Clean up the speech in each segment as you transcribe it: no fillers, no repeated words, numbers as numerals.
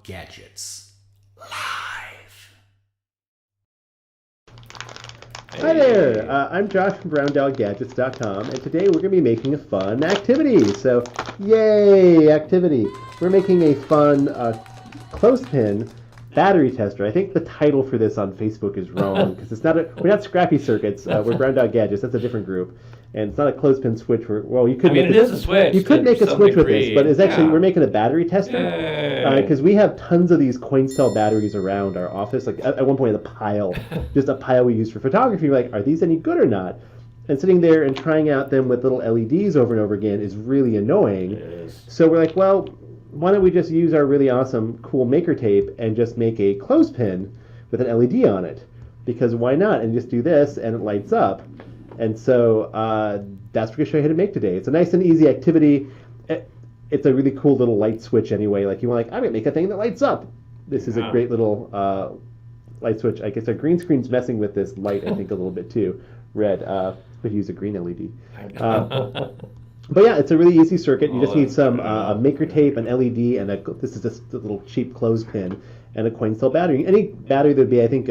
Gadgets. Live. Hi there, I'm Josh from BrownDogGadgets.com, and today we're going to be making a fun activity. So, yay, activity. We're making a fun clothespin battery tester. I think the title for this on Facebook is wrong, because we're not Scrappy Circuits, we're Brown Dog Gadgets, that's a different group. And it's not a clothespin switch. It is a switch. You could make a switch with this, but it's actually, yeah. we're making a battery tester. Because we have tons of these Coincel batteries around our office. Like at one point, just a pile we use for photography. We're like, are these any good or not? And sitting there and trying out them with little LEDs over and over again is really annoying. It is. So we're like, well, why don't we just use our really awesome, cool maker tape and just make a clothespin with an LED on it? Because why not? And just do this, and it lights up. And so that's what we're going to show you how to make today. It's a nice and easy activity. It's a really cool little light switch anyway. Like I'm going to make a thing that lights up. This is a great little light switch. I guess our green screen's messing with this light, I think, a little bit too. Red. Could use a green LED. But yeah, it's a really easy circuit. You just need some maker tape, an LED, and this is just a little cheap clothespin, and a Coincel battery. Any battery that would be, I think,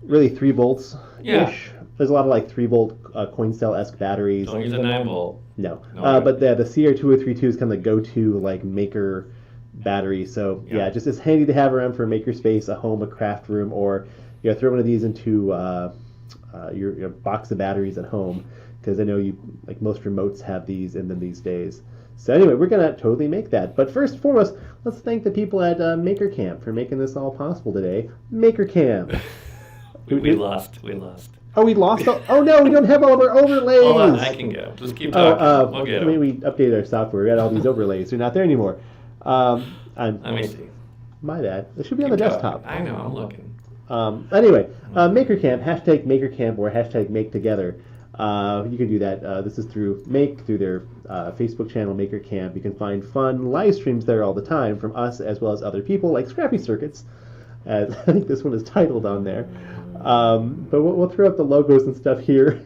really 3 volts-ish. Yeah. There's a lot of like 3-volt Coincel-esque batteries. Don't use a 9-volt. No. But the CR2032 is kind of the go-to like maker battery. So yeah, just it's handy to have around for a maker space, a home, a craft room, or throw one of these into your box of batteries at home. Because I know most remotes have these in them these days. So anyway, we're going to totally make that. But first and foremost, let's thank the people at Maker Camp for making this all possible today. Maker Camp. We lost. Oh, we lost? Oh no, we don't have all of our overlays. Hold on, I can go. Just keep talking. We'll get maybe we updated our software. We got all these overlays. They're not there anymore. Let me see. My bad. It should be on the desktop. I know, I'm looking. Anyway, Maker Camp, hashtag Maker Camp or hashtag Make Together. You can do that. This is through their Facebook channel, Maker Camp. You can find fun live streams there all the time from us as well as other people like Scrappy Circuits. I think this one is titled on there. But we'll throw up the logos and stuff here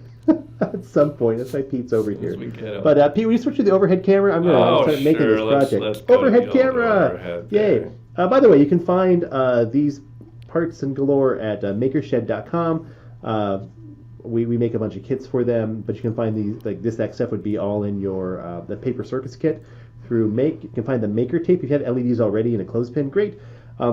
at some point. That's why Pete's over here. But Pete, will you switch to the overhead camera? I'm going to start making this project. Let's go overhead camera! Yay! By the way, you can find these parts and galore at makershed.com. We make a bunch of kits for them, but you can find these, like this stuff would be all in your the paper circuits kit through Make. You can find the maker tape if you have LEDs already in a clothespin. Great.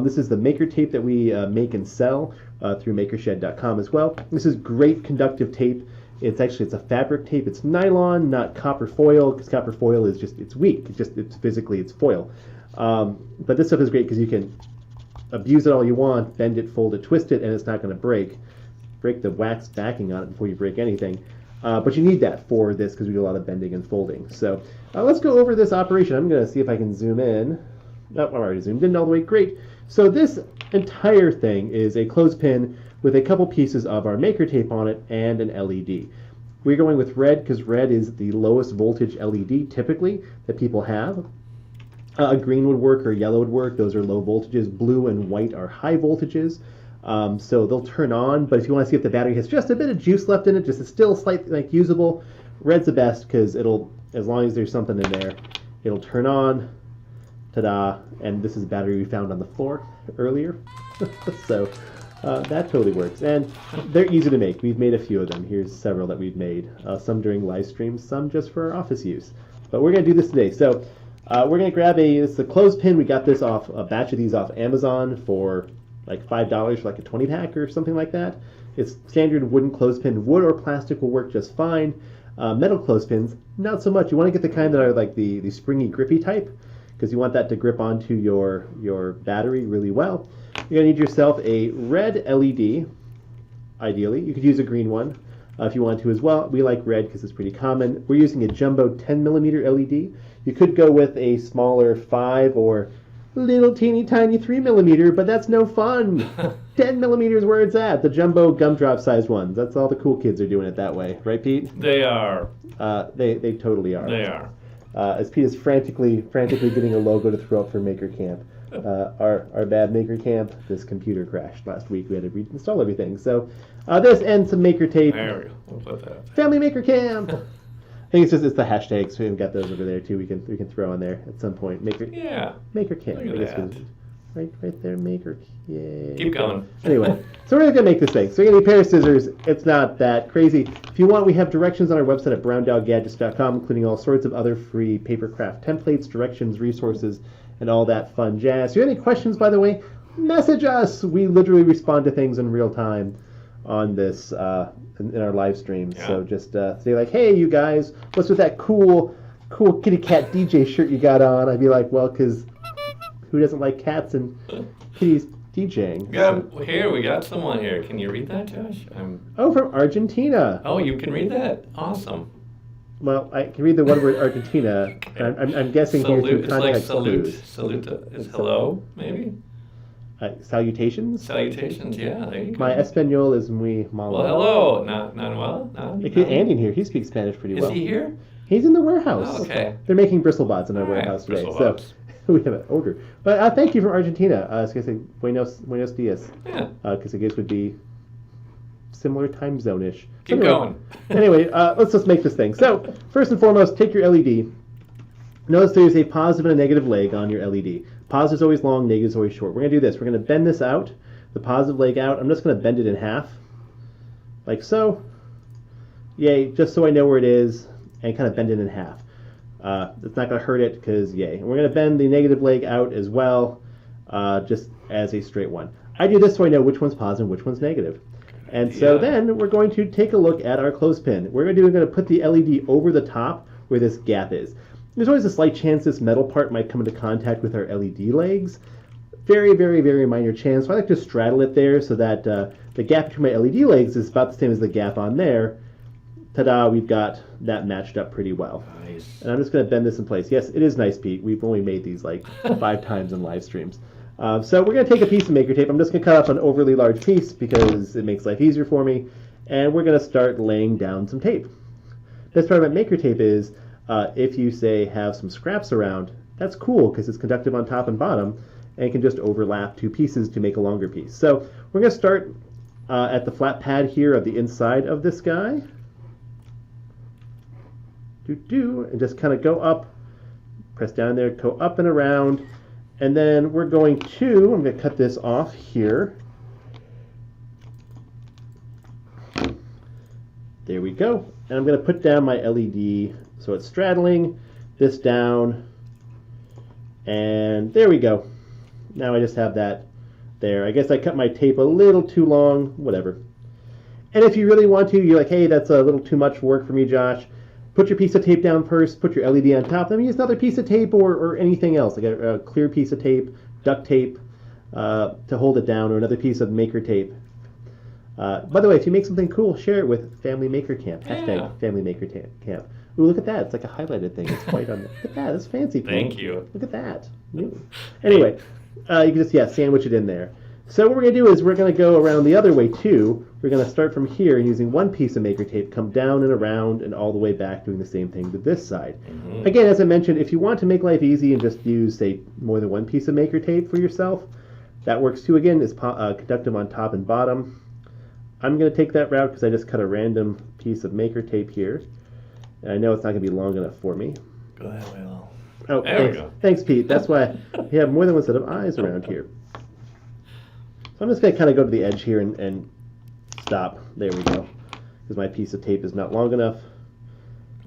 This is the maker tape that we make and sell through makershed.com as well. This is great conductive tape. It's a fabric tape. It's nylon, not copper foil, because copper foil is it's weak. It's foil. But this stuff is great because you can abuse it all you want, bend it, fold it, twist it, and it's not going to break the wax backing on it before you break anything. But you need that for this because we do a lot of bending and folding. So let's go over this operation. I'm going to see if I can zoom in. Oh, I'm already zoomed in all the way. Great. So this entire thing is a clothespin with a couple pieces of our maker tape on it and an LED. We're going with red because red is the lowest voltage LED typically that people have. A green would work or yellow would work. Those are low voltages. Blue and white are high voltages. So they'll turn on, but if you want to see if the battery has just a bit of juice left in it, just it's still slightly usable, red's the best because as long as there's something in there, it'll turn on. Ta-da! And this is a battery we found on the floor earlier. So that totally works. And they're easy to make. We've made a few of them. Here's several that we've made. Some during live streams, some just for our office use. But we're going to do this today. So we're going to grab it's a clothespin. We got this off a batch of these off Amazon for like $5 for like a 20-pack or something like that. It's standard wooden clothespin. Wood or plastic will work just fine. Metal clothespins, not so much. You want to get the kind that are like the springy, grippy type, because you want that to grip onto your battery really well. You're going to need yourself a red LED, ideally. You could use a green one if you want to as well. We like red because it's pretty common. We're using a jumbo 10mm LED. You could go with a smaller 5 or little teeny tiny 3mm, but that's no fun. 10mm is where it's at. The jumbo gumdrop sized ones. That's all the cool kids are doing it that way. Right, Pete? They are. They totally are. They are. As Pete is frantically getting a logo to throw up for Maker Camp. Our bad Maker Camp, this computer crashed last week. We had to reinstall everything. So this and some Maker tape. There we go. We'll put that. Family Maker Camp. I think it's the hashtags. We've got those over there too. We can throw in there at some point. Maker Camp. Look at that. Right there, maker. Yay. Keep going. Anyway, so we're going to make this thing. So we're going to need a pair of scissors. It's not that crazy. If you want, we have directions on our website at browndoggadgets.com, including all sorts of other free papercraft templates, directions, resources, and all that fun jazz. If you have any questions, by the way, message us. We literally respond to things in real time on this in our live streams. Yeah. So just say like, hey, you guys, what's with that cool kitty cat DJ shirt you got on? I'd be like, well, because who doesn't like cats and kitties DJing? Yeah, here, we got someone here. Can you read that, Josh? Oh, from Argentina. Oh, you can read that? Awesome. Well, I can read the one word Argentina. I'm guessing here through It's like context salute. clues. Salute is hello, maybe? Salutations? Salutations, yeah, there you go. My Espanol is muy malo. Well, hello. Not well? No, Look at Andy in here. He speaks Spanish pretty well. Is he here? He's in the warehouse. Oh, okay. They're making bristlebaits in our All right, warehouse today. bristlebaits. So we have an odor. But thank you from Argentina. I was going to say buenos dias. Yeah. Because I guess would be similar time zone-ish. Keep Anyway- going. Anyway, let's just make this thing. So, first and foremost, take your LED. Notice there's a positive and a negative leg on your LED. Positive is always long, negative is always short. We're going to do this. We're going to bend this out, the positive leg out. I'm just going to bend it in half, like so. Yay, just so I know where it is, and kind of bend it in half. It's not going to hurt it, because yay. And we're going to bend the negative leg out as well, just as a straight one. I do this so I know which one's positive and which one's negative. And so Yeah. then we're going to take a look at our clothespin. We're going to put the LED over the top where this gap is. There's always a slight chance this metal part might come into contact with our LED legs. Very, very, very minor chance. So I like to straddle it there so that the gap between my LED legs is about the same as the gap on there. Ta-da, we've got that matched up pretty well. Nice. And I'm just going to bend this in place. Yes, it is nice, Pete. We've only made these like 5 times in live streams. So we're going to take a piece of maker tape. I'm just going to cut up an overly large piece because it makes life easier for me. And we're going to start laying down some tape. Best part about maker tape is if you, say, have some scraps around, that's cool because it's conductive on top and bottom and can just overlap 2 pieces to make a longer piece. So we're going to start at the flat pad here of the inside of this guy. And just kind of go up, press down there, go up and around. And then we're going to, I'm going to cut this off here. There we go. And I'm going to put down my LED so it's straddling this down. And there we go. Now I just have that there. I guess I cut my tape a little too long, whatever. And if you really want to, you're like, hey, that's a little too much work for me, Josh. Put your piece of tape down first, put your LED on top, then use another piece of tape or anything else, like a clear piece of tape, duct tape to hold it down, or another piece of maker tape. By the way, if you make something cool, share it with Family Maker Camp. Hashtag Family Maker Camp. Ooh, look at that. It's like a highlighted thing. It's quite on. Look at that. That's fancy. Thank you. Look at that. Anyway, you can just, sandwich it in there. So what we're going to do is we're going to go around the other way, too. We're going to start from here and using one piece of maker tape, come down and around and all the way back, doing the same thing to this side. Mm-hmm. Again, as I mentioned, if you want to make life easy and just use, say, more than one piece of maker tape for yourself, that works, too. Again, it's conductive on top and bottom. I'm going to take that route because I just cut a random piece of maker tape here. And I know it's not going to be long enough for me. Go that way, Al. Oh, There we go. Thanks, Pete. That's why we have more than one set of eyes around here. So I'm just going to kind of go to the edge here and stop. There we go. Because my piece of tape is not long enough.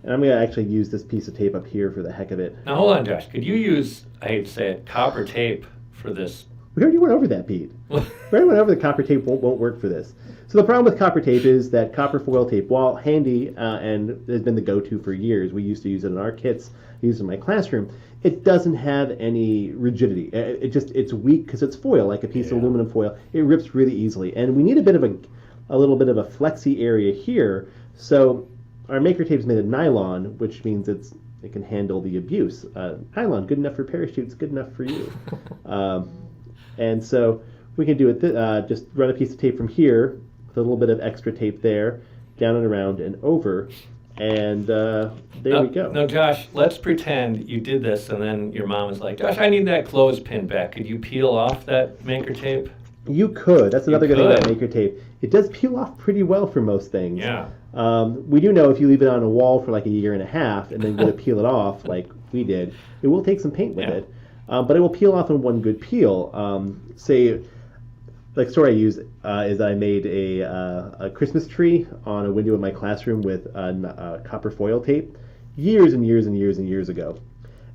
And I'm going to actually use this piece of tape up here for the heck of it. Now, hold on, Josh. Could you use, I hate to say it, copper tape for this? We already went over that, Pete. We already went over the copper tape won't work for this. So the problem with copper tape is that copper foil tape, while handy and has been the go-to for years, we used to use it in our kits, used it in my classroom, it doesn't have any rigidity. It's weak because it's foil, like a piece of aluminum foil. It rips really easily. And we need a little bit of a flexy area here. So our maker tape is made of nylon, which means it can handle the abuse. Nylon, good enough for parachutes, good enough for you. And so we can do it, just run a piece of tape from here, with a little bit of extra tape there, down and around and over, and there we go. No, Josh, let's pretend you did this and then your mom was like, Josh, I need that clothespin back. Could you peel off that maker tape? You could. That's another good thing about could. maker tape. It does peel off pretty well for most things. Yeah. We do know if you leave it on a wall for like a year and a half and then go to peel it off like we did, it will take some paint with Yeah. it. but it will peel off in one good peel. Say, like story I use is I made a Christmas tree on a window in my classroom with copper foil tape years and years and years and years ago.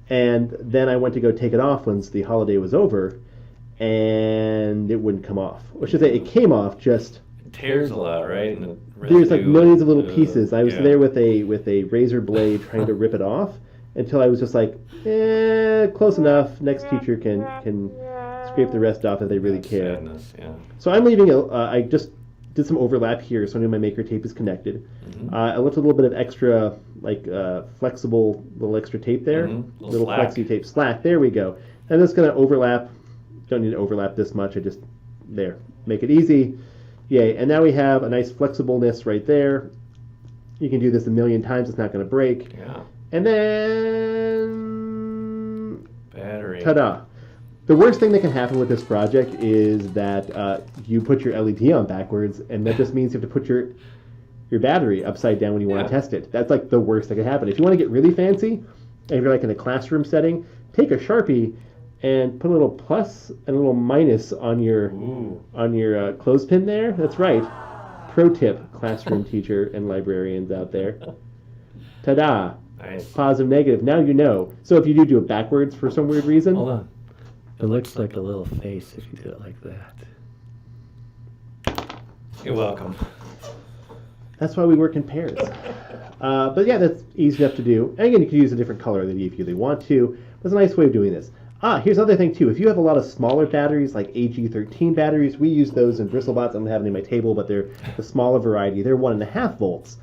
And then I went to go take it off once the holiday was over, and it wouldn't come off. Or should I say, it came off, just It tears a lot, right? And the there's like residue, millions of little pieces. I was yeah. there with a razor blade trying to rip it off until I was just like, close enough. Next teacher can scrape the rest off if they really care. Sadness, yeah. So I'm leaving. I just did some overlap here, so I know my maker tape is connected. I left a little bit of extra, like flexible little extra tape there, Little slack. flexi tape slack. There we go. I'm just gonna overlap. Don't need to overlap this much. I just there make it easy. Yay! And now we have a nice flexibleness right there. You can do this a million times. It's not going to break. Yeah. And then Battery. ta-da! The worst thing that can happen with this project is that you put your LED on backwards, and that just means you have to put your battery upside down when you want to test it. That's like the worst that can happen. If you want to get really fancy, and if you're like in a classroom setting, take a Sharpie and put a little plus and a little minus on your clothespin there. That's right. Pro tip, classroom teacher and librarians out there. Ta-da! Nice. Positive, negative. Now you know. So if you do it backwards for some weird reason, Hold on. It looks like a little face if you do it like that. You're welcome. that's why we work in pairs. But yeah, that's easy enough to do. And again, you can use a different color if you really want to. But it's a nice way of doing this. Here's another thing too. If you have a lot of smaller batteries, like AG13 batteries, we use those in BristleBots. I don't have any on my table, but they're the smaller variety. They're 1.5 volts.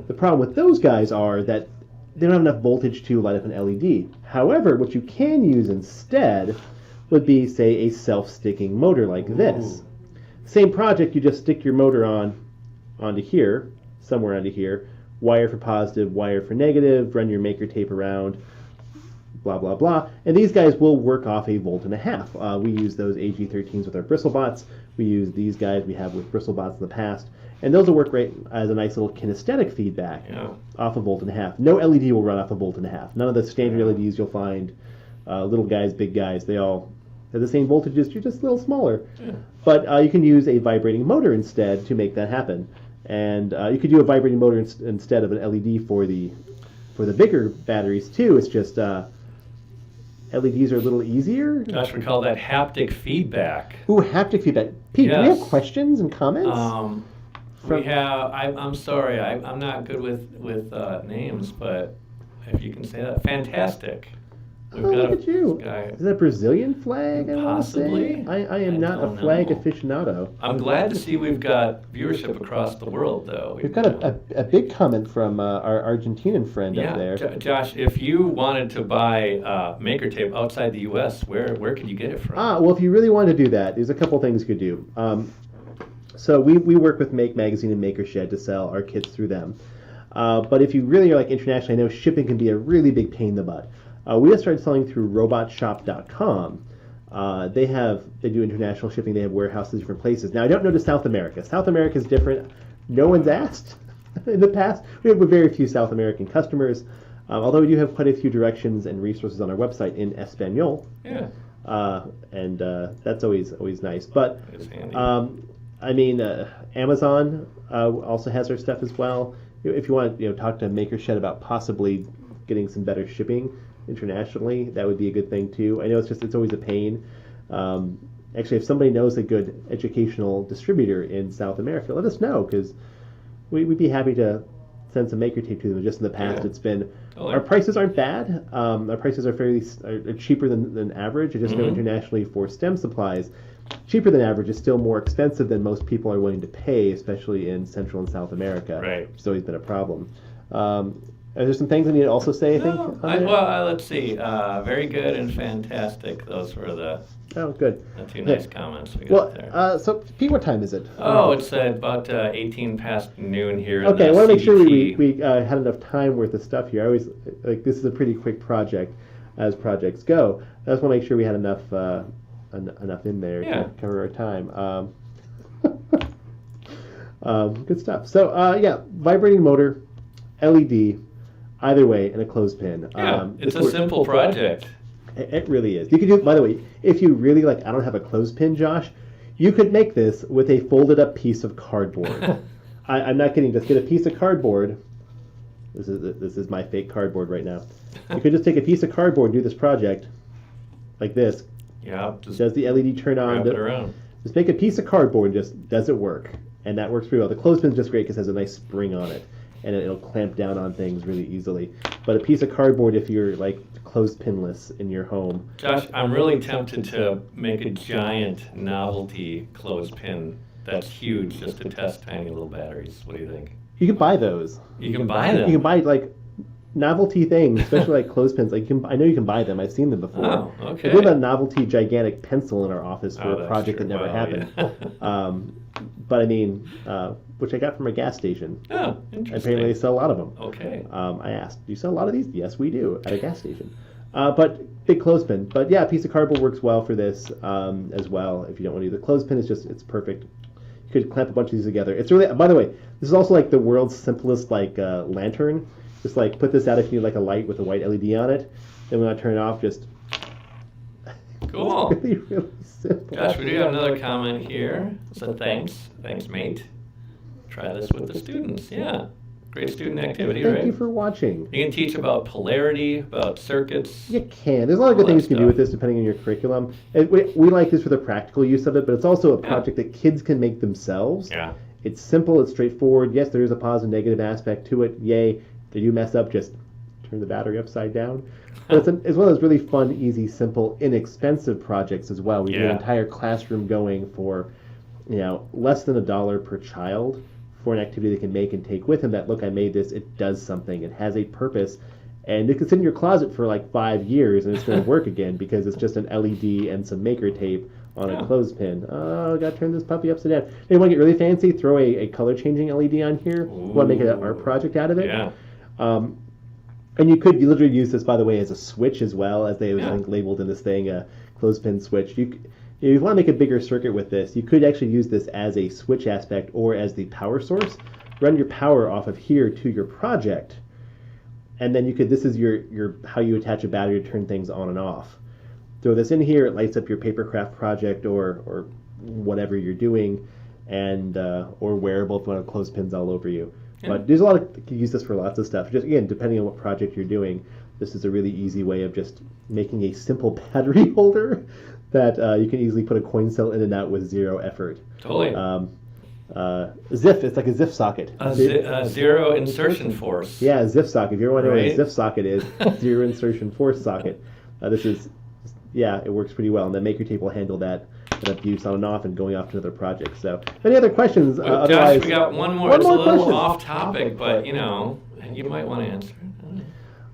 The problem with those guys are that they don't have enough voltage to light up an LED. However, what you can use instead would be, say, a self-sticking motor like this. Same project, you just stick your motor onto here, somewhere onto here, wire for positive, wire for negative, run your maker tape around, blah, blah, blah. And these guys will work off 1.5 volts. We use those AG13s with our BristleBots. We use these guys we have with BristleBots in the past. And those will work great as a nice little kinesthetic feedback off 1.5 volts. No LED will run off 1.5 volts. None of the standard LEDs you'll find, little guys, big guys, they all have the same voltages, you're just a little smaller. But you can use a vibrating motor instead to make that happen. And you could do a vibrating motor instead of an LED for the bigger batteries too. It's just LEDs are a little easier. Josh would call that haptic feedback. Ooh, haptic feedback. Pete, do we have Yes. questions and comments? We have. I'm sorry. I'm not good with names, but if you can say that, fantastic. We've Oh, got look a at you. guy. Is that a Brazilian flag? I wanna Possibly. say? I am I not a don't flag know. aficionado. I'm glad to see we've got viewership across the world, though. We've got a big comment from our Argentinian friend up there. Josh, if you wanted to buy maker tape outside the U.S., where could you get it from? Well, if you really want to do that, there's a couple things you could do. So we work with Make Magazine and Maker Shed to sell our kits through them. But if you really are like internationally, I know shipping can be a really big pain in the butt. We just started selling through robotshop.com. They do international shipping. They have warehouses in different places. Now, I don't know to South America. South America is different. No one's asked in the past. We have very few South American customers, although we do have quite a few directions and resources on our website in Espanol. Yeah. And that's always nice. But It's handy. I mean, Amazon also has our stuff as well. If you want to talk to Maker Shed about possibly getting some better shipping internationally, that would be a good thing too. I know it's always a pain. Actually, if somebody knows a good educational distributor in South America, let us know, because we'd be happy to send some maker tape to them. Just in the past, it's been our prices aren't bad. Our prices are are cheaper than average. I just know internationally for STEM supplies, cheaper than average is still more expensive than most people are willing to pay, especially in Central and South America. Right. Which has always been a problem. Are there some things I need to also say, I think? on there? Let's see. Very good and fantastic. Those were the good. two nice comments we got there. Well, so Pete, what time is it? It's about 18 past noon here. in Okay, the I want to make sure CDT. we had enough time worth of stuff here. I always this is a pretty quick project, as projects go. I just want to make sure we had enough in there to cover our time. Good stuff. So vibrating motor, LED, either way, and a clothespin. It's a simple project. It really is. You could do, by the way, if you really like, I don't have a clothespin, Josh, you could make this with a folded up piece of cardboard. I'm not kidding. Just get a piece of cardboard. This is my fake cardboard right now. You could just take a piece of cardboard and do this project like this. Yeah. Just Does the LED turn on? wrap it around. Just make a piece of cardboard and just does it work. And that works pretty well. The clothespin's just great because it has a nice spring on it. And it'll clamp down on things really easily. But a piece of cardboard, if you're like clothespinless in your home. Josh, I'm really tempted to make a giant novelty clothespin that's huge just to test tiny little batteries. What do you think? You can buy those. You can buy them. You can buy like novelty things, especially like clothespins. Like I know you can buy them. I've seen them before. Oh, okay. We have a novelty gigantic pencil in our office for a that's project true. that never Well, happened. yeah. But I mean, which I got from a gas station. Oh, interesting. Apparently, they sell a lot of them. Okay. I asked, "Do you sell a lot of these?" Yes, we do at a gas station. But big clothespin. But yeah, a piece of cardboard works well for this as well. If you don't want to do the clothespin, it's perfect. You could clamp a bunch of these together. It's really, by the way, this is also like the world's simplest like lantern. Just like put this out if you need like a light with a white LED on it. Then when I turn it off, just Cool. really, really simple. Josh, we do have another comment here. So thanks, mate. Try this with the students. Yeah, great student activity, Thank right? you for watching. You can teach about polarity, about circuits. You can. There's a lot of good All that things you can do stuff. with this depending on your curriculum. And we like this for the practical use of it, but it's also a project that kids can make themselves. Yeah. It's simple, it's straightforward. Yes, there is a positive and negative aspect to it. Yay. Did you mess up? Just turn the battery upside down. But it's as well as really fun, easy, simple, inexpensive projects as well. We get an Yeah. entire classroom going for, less than $1 per child for an activity they can make and take with them. That, look, I made this. It does something. It has a purpose. And it can sit in your closet for like 5 years and it's going to work again because it's just an LED and some maker tape on a clothespin. Oh, got to turn this puppy upside down. You want to get really fancy? Throw a color changing LED on here. You want to make an art project out of it? Yeah. And you literally use this, by the way, as a switch as well, as they was Yeah. I think, labeled in this thing, a clothespin switch. If you want to make a bigger circuit with this, you could actually use this as a switch aspect or as the power source. Run your power off of here to your project, and then this is your how you attach a battery to turn things on and off. Throw this in here, it lights up your papercraft project or whatever you're doing, and or wearable if you want to have clothespins all over you. Yeah. But there's you can use this for lots of stuff. Just again, depending on what project you're doing, this is a really easy way of just making a simple battery holder that you can easily put a coin cell in and out with zero effort. Totally. ZIF, it's like a ZIF socket. Zero insertion force. Yeah, a ZIF socket. If you ever wonder what a Right. ZIF socket is, zero insertion force socket. It works pretty well. And the maker tape will handle that abuse on and off and going off to another project. So, any other questions? Josh, Otherwise, we got one more. One It's more a little question. off topic, but you might want to answer.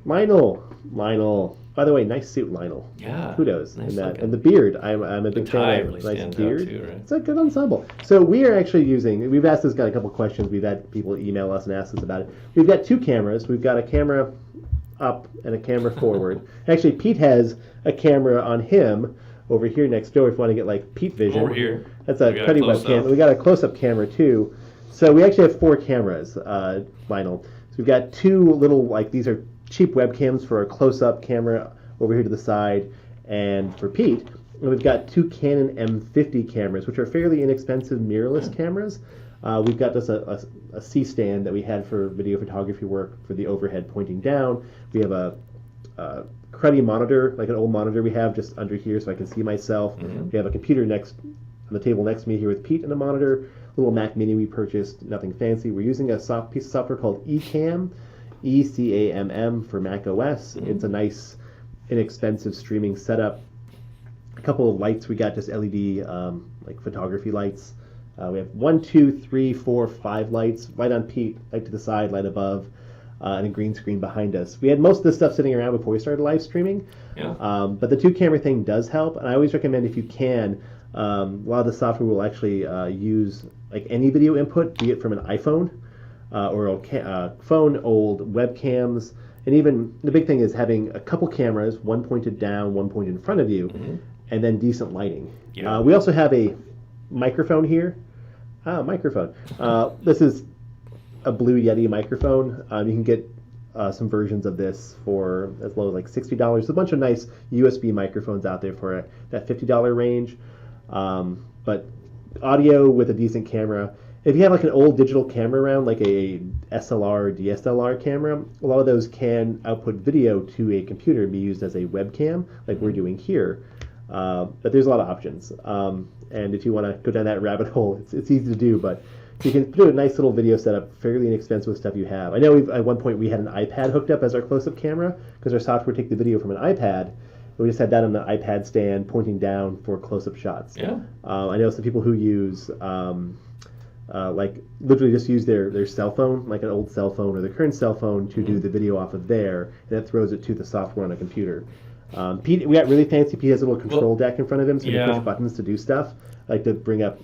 Lionel. By the way, nice suit, Lionel. Yeah. Kudos. Nice and that, looking. and the beard. I'm a big tie fan of really nice stands out beard. too, right? It's a good ensemble. So we are actually we've asked this guy a couple questions. We've had people email us and ask us about it. We've got 2 cameras. We've got a camera up and a camera forward. Actually, Pete has a camera on him over here next door if you want to get like Pete vision. Over here. That's a We got a cutting close-up. webcam. We got a close-up camera too. So we actually have 4 cameras, Lionel. So we've got 2 little, these are cheap webcams for a close-up camera over here to the side, and for Pete. And we've got 2 Canon M50 cameras, which are fairly inexpensive mirrorless cameras. We've got just a C-stand that we had for video photography work for the overhead pointing down. We have a cruddy monitor, like an old monitor we have just under here so I can see myself. Mm-hmm. We have a computer on the table next to me here with Pete and a monitor. A little Mac Mini we purchased, nothing fancy. We're using a piece of software called Ecamm, ECAMM for Mac OS. Mm-hmm. It's a nice, inexpensive streaming setup. A couple of lights we got, just LED photography lights. We have 1, 2, 3, 4, 5 lights, light on Pete, light to the side, light above, and a green screen behind us. We had most of this stuff sitting around before we started live streaming, Yeah. but the 2 camera thing does help, and I always recommend if you can, a lot of the software will actually use any video input, be it from an iPhone or a phone, old webcams, and even the big thing is having a couple cameras, one pointed down, one pointed in front of you, and then decent lighting. Yeah. We also have a microphone here. Microphone. This is a Blue Yeti microphone. You can get some versions of this for as low as like $60. There's a bunch of nice USB microphones out there for that $50 range. But audio with a decent camera. If you have like an old digital camera around, like a SLR or DSLR camera, a lot of those can output video to a computer and be used as a webcam, like we're doing here. But there's a lot of options. And if you want to go down that rabbit hole, it's easy to do, but you can do a nice little video setup, fairly inexpensive with stuff you have. I know at one point we had an iPad hooked up as our close-up camera because our software would take the video from an iPad. And we just had that on the iPad stand pointing down for close-up shots. Yeah. I know some people who use like literally just use their cell phone, like an old cell phone or their current cell phone, to do the video off of there, and it throws it to the software on a computer. Pete, we got really fancy. Pete has a little control deck in front of him, so he can push buttons to do stuff, like to bring up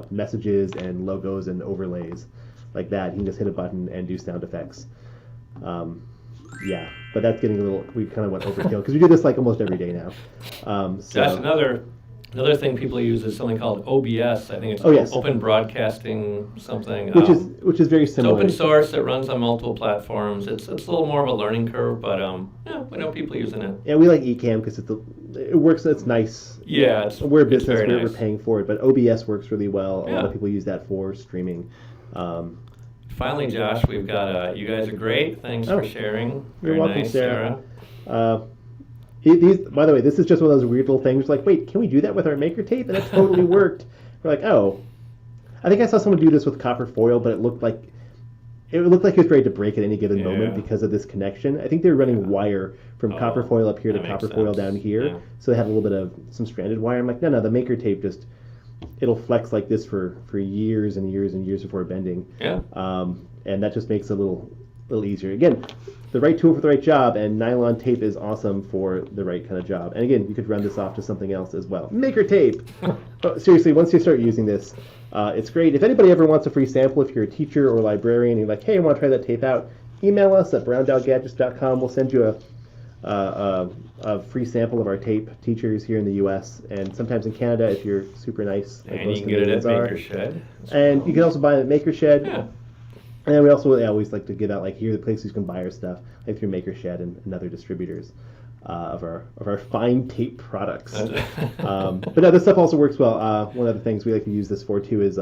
messages and logos and overlays like that. He can just hit a button and do sound effects. Yeah, but that's getting a little, we kind of went overkill because we do this like almost every day now. So That's another thing people use is something called OBS. I think it's yes. Open Broadcasting something. which is very It's similar. open source. It runs on multiple platforms. It's a little more of a learning curve, but yeah, we know people using it. Yeah, we like Ecamm because it works. It's nice. Yeah, We're a it's business. very We're nice. paying for it, but OBS works really well. A lot Yeah. of people use that for streaming. Finally, Josh, we've got you guys are great. Thanks for sharing. You're Very welcome, nice, Sarah. These, by the way, this is just one of those weird little things. Like, wait, can we do that with our maker tape? And it totally worked. We're like, oh, I think I saw someone do this with copper foil, but it looked like it was ready to break at any given moment because of this connection. I think they were running wire from copper foil up here to that copper makes foil sense. down here, Yeah. so they had a little bit of some stranded wire. I'm like, no, the maker tape just it'll flex like this for years and years and years before bending. Yeah. And that just makes it a little easier. Again, the right tool for the right job, and nylon tape is awesome for the right kind of job. And again, you could run this off to something else as well. Maker tape! But seriously, once you start using this, it's great. If anybody ever wants a free sample, if you're a teacher or a librarian, and you're like, hey, I want to try that tape out, email us at browndoggadgets.com. We'll send you a free sample of our tape, teachers here in the U.S. and sometimes in Canada if you're super nice. Like And most you can get it at Canadians are. Maker Shed. And you can also buy it at Maker Shed. Yeah. And then we also always like to give out, like, here are the places you can buy our stuff, like through Maker Shed and other distributors of our fine tape products. But no, this stuff also works well. One of the things we like to use this for too is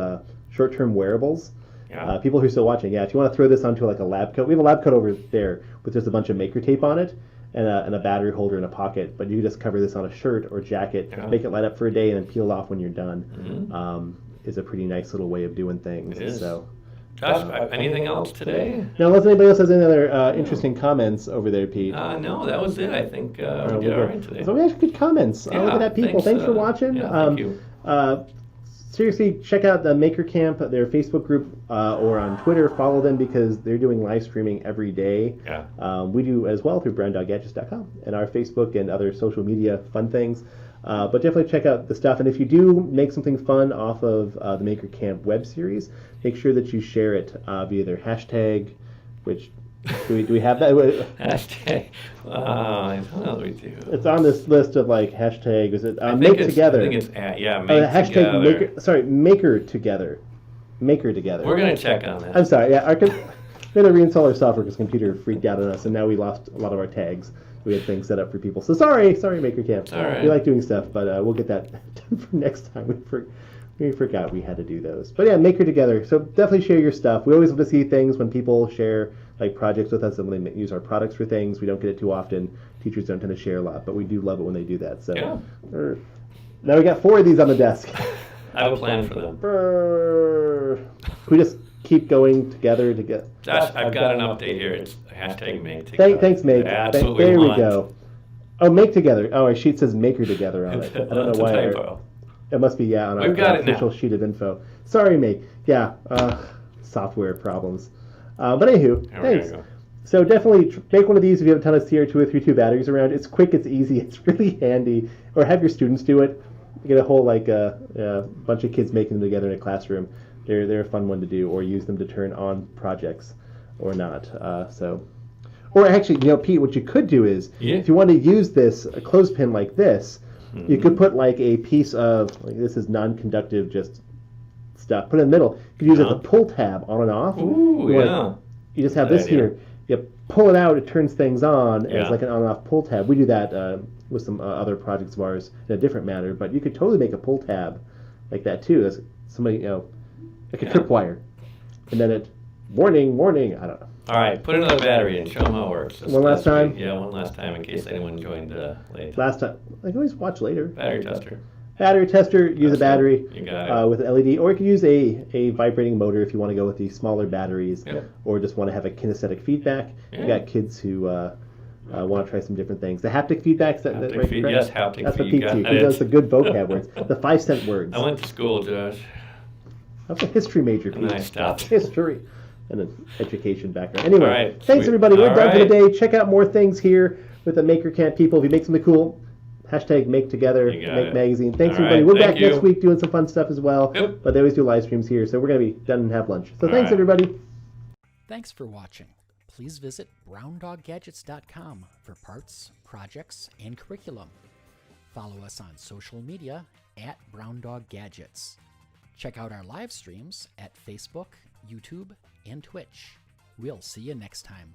short-term wearables. Yeah. People who are still watching, if you want to throw this onto like a lab coat, we have a lab coat over there with just a bunch of Maker tape on it and a battery holder in a pocket. But you can just cover this on a shirt or jacket, make it light up for a day, and then peel it off when you're done. Mm-hmm. Is a pretty nice little way of doing things. It is. So. Josh, anything else today? Now, unless anybody else has any other interesting comments over there, Pete. No, that was it. I think we we're did all good. right today. So we have good comments. Yeah, Look at that, people. Thanks for watching. Yeah, thank you. Seriously, check out the Maker Camp, their Facebook group, or on Twitter. Follow them because they're doing live streaming every day. Yeah. We do as well through browndoggadgets.com and our Facebook and other social media fun things. But definitely check out the stuff. And if you do make something fun off of the Maker Camp web series, make sure that you share it via their hashtag, which do we have that? Hashtag. I don't know what we do. It's on this list of like hashtag. Is it I make think together? I think it's make hashtag together. maker. Sorry, maker together. Maker together. We're gonna check on that. I'm sorry. Yeah, we're gonna reinstall our software because computer freaked out on us, and now we lost a lot of our tags. We had things set up for people. So sorry, Maker Camp. All right. We like doing stuff, but we'll get that done for next time. We forgot we had to do those. But yeah, Maker together. So definitely share your stuff. We always love to see things when people share like projects with us and when they use our products for things. We don't get it too often. Teachers don't tend to share a lot, but we do love it when they do that. So now we got 4 of these on the desk. I have a plan for them. We just keep going together to get. Josh, I've got an update here. It's hashtag make together. Thanks, Meg. That's what There we we want. go. Oh, make together. Oh, our sheet says Maker together on it. I don't know That's a why. typo. It must be on our We've got it official now. sheet of info. Sorry, Meg. Yeah, software problems. But anywho, There we thanks. go. So definitely make one of these if you have a ton of CR2 or 3.2 batteries around. It's quick, it's easy, it's really handy. Or have your students do it. You get a whole bunch of kids making them together in a classroom. They're a fun one to do, or use them to turn on projects or not. Or actually, Pete, what you could do is, if you want to use this, a clothespin like this, you could put like a piece of, like this is non-conductive just stuff, put it in the middle. You could use it as a pull tab on and off. Ooh, You yeah. you just have Good this idea. here. you pull it out, it turns things on Yeah. as like an on-off pull tab. We do that with some other projects of ours in a different manner, but you could totally make a pull tab like that too. That's somebody, like a tripwire, and then it warning, I don't know. All right, put another battery in. Show them how it works. One last time? Yeah, one last time in case anyone joined late. Last time, I can always watch later. Battery tester. Battery tester. Use a That's battery it. You got it. with an LED, or you can use a vibrating motor if you want to go with the smaller batteries, Yep. or just want to have a kinesthetic feedback. You Yeah. got kids who want to try some different things. The haptic feedbacks. Haptic Right, feed- correct? yes, haptic That's what feed, Pete's got used. He it. does the good vocab words, the 5-cent words. I went to school, Josh. That's a history major. And then I Pete. stopped. History and an education background. Anyway, All right, thanks sweet. everybody. We're All done for the right. day. Check out more things here with the Maker Camp people. If you make something cool, hashtag Make Together, You got Make it. Magazine. Thanks All everybody. right, We're thank back you. next week doing some fun stuff as well. Yep. But they always do live streams here, so we're gonna be done and have lunch. So thanks right. everybody. Thanks for watching. Please visit browndoggadgets.com for parts, projects, and curriculum. Follow us on social media at browndoggadgets. Check out our live streams at Facebook, YouTube, and Twitch. We'll see you next time.